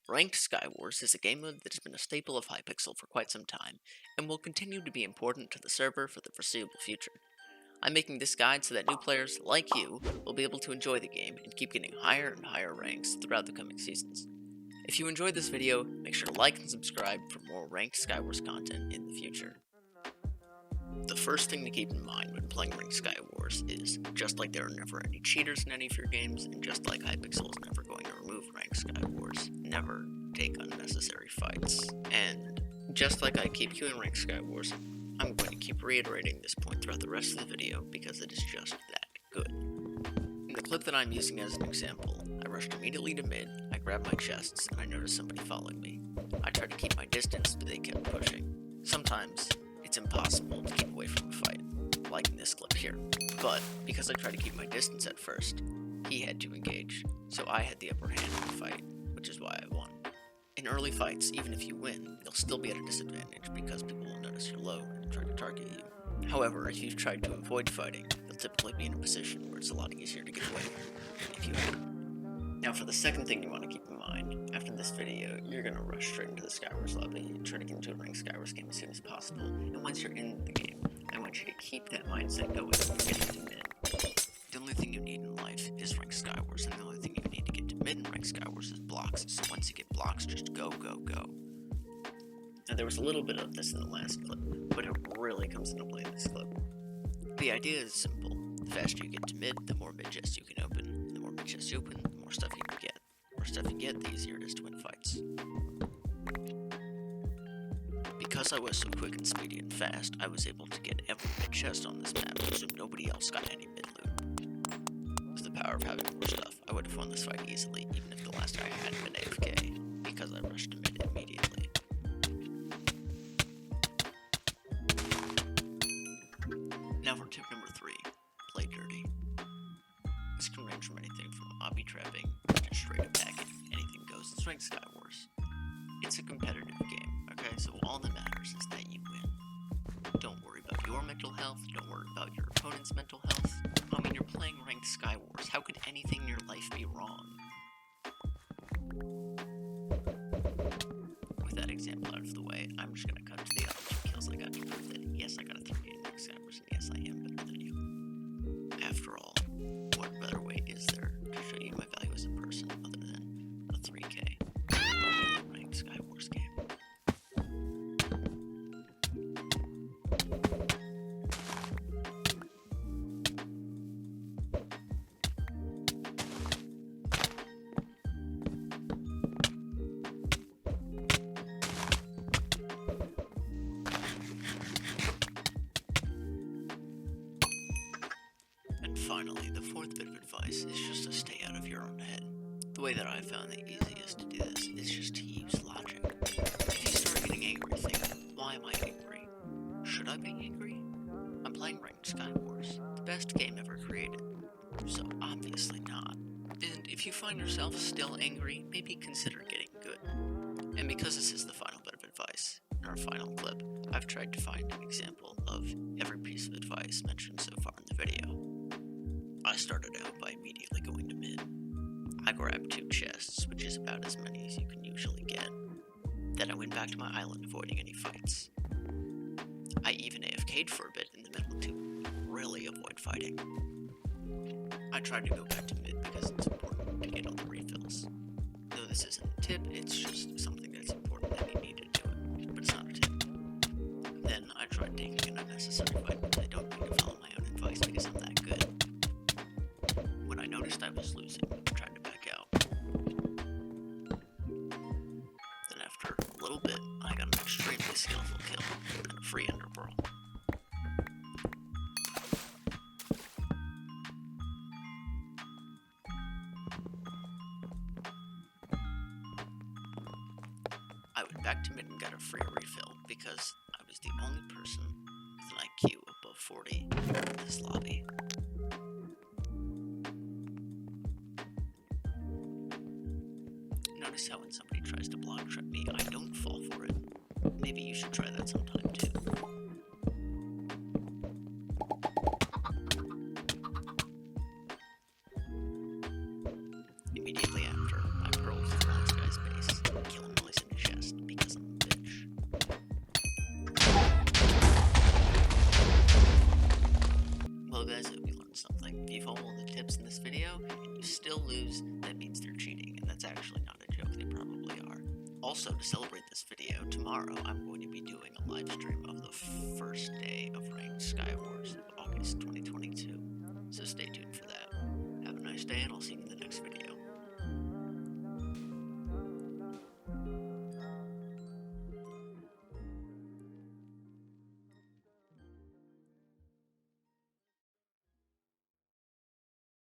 Ranked Skywars is a game mode that has been a staple of Hypixel for quite some time, and will continue to be important to the server for the foreseeable future. I'm making this guide so that new players, like you, will be able to enjoy the game and keep getting higher and higher ranks throughout the coming seasons. If you enjoyed this video, make sure to like and subscribe for more Ranked Skywars content in the future. The first thing to keep in mind when playing Ranked Skywars is, just like there are never any cheaters in any of your games, and just like Hpyixel is never going to remove Ranked Skywars, never take unnecessary fights. And just like I keep queuing Ranked Skywars, I'm going to keep reiterating this point throughout the rest of the video because it is just that good. In the clip that I'm using as an example, I rushed immediately to mid, I grabbed my chests, and I noticed somebody following me. I tried to keep my distance, but they kept pushing. Sometimes, it's impossible to keep away from a fight, like in this clip here. But, because I tried to keep my distance at first, he had to engage, so I had the upper hand in the fight, which is why I won. In early fights, even if you win, you'll still be at a disadvantage because people will notice you're low and try to target you. However, if you've tried to avoid fighting, you'll typically be in a position where it's a lot easier to get away if you have. Now for the second thing you want to keep in mind, after this video, you're going to rush straight into the Skywars lobby and try to get into a ranked Skywars game as soon as possible, and once you're in the game, I want you to keep that mindset going for getting to mid. The only thing you need in life is ranked Skywars, and the only thing you need to get to mid in ranked Skywars is blocks, so once you get blocks, just go, go, go. Now there was a little bit of this in the last clip, but it really comes into play in this clip. The idea is simple. The faster you get to mid, the more mid chests you can open. The more mid chests you open, the more stuff you can get. The more stuff you get, the easier it is to win fights. Because I was so quick and speedy and fast, I was able to get every mid chest on this map, so nobody else got any mid loot. With the power of having more stuff, I would have won this fight easily, even if the last guy had been AFK, because I rushed to mid immediately. Now for tip number 3, play dirty. This can range from anything from obby trapping to straight up hacking. Anything goes. It's ranked Skywars. It's a competitive game, okay? So all that matters is that you win. Don't worry about your mental health. Don't worry about your opponent's mental health. I mean, you're playing ranked Skywars. How could anything in your life be wrong? With that example out of the way, I'm just going to cut to the other 2 kills I got to prove that yes, I got a 3 in ranked Skywars, and yes, I am better than you. After all, what better way is there to show you my value as a person other than a 3K ranked Skywars game? And finally, the 4th bit of advice is just to stay out of your own head. The way that I found the easiest to do this is just to use logic. If you start getting angry, think, why am I angry? Should I be angry? I'm playing ranked Skywars, the best game ever created, so obviously not. And if you find yourself still angry, maybe consider getting good. And because this is the final bit of advice, in our final clip, I've tried to find an example of every piece of advice mentioned so far in the video. I started out by immediately going to mid. I grabbed 2 chests, which is about as many as you can usually get. Then I went back to my island avoiding any fights. I even AFK'd for a bit in the middle to really avoid fighting. I tried to go back to mid because it's important to get all the refills. Though this isn't a tip, it's just something that's important that you need to do it, but it's not a tip. Then I tried taking an unnecessary fight because I don't need to follow my own advice because I'm that good. When I noticed I was losing, I tried to back out. Then after a little bit, I got an extremely skillful kill and a free ender pearl. I went back to mid and got a free refill because I was the only person with an IQ above 40 in this lobby. Notice how when somebody tries to block trap me, I don't fall for it. Maybe you should try that sometime too. Immediately after, I pearled to the last guy's base. Like, if you follow the tips in this video and you still lose, that means they're cheating, and that's actually not a joke, they probably are. Also, to celebrate this video, tomorrow I'm going to be doing a live stream of the first day of Ranked Skywars of August 2022, so stay tuned for that. Have a nice day, and I'll see you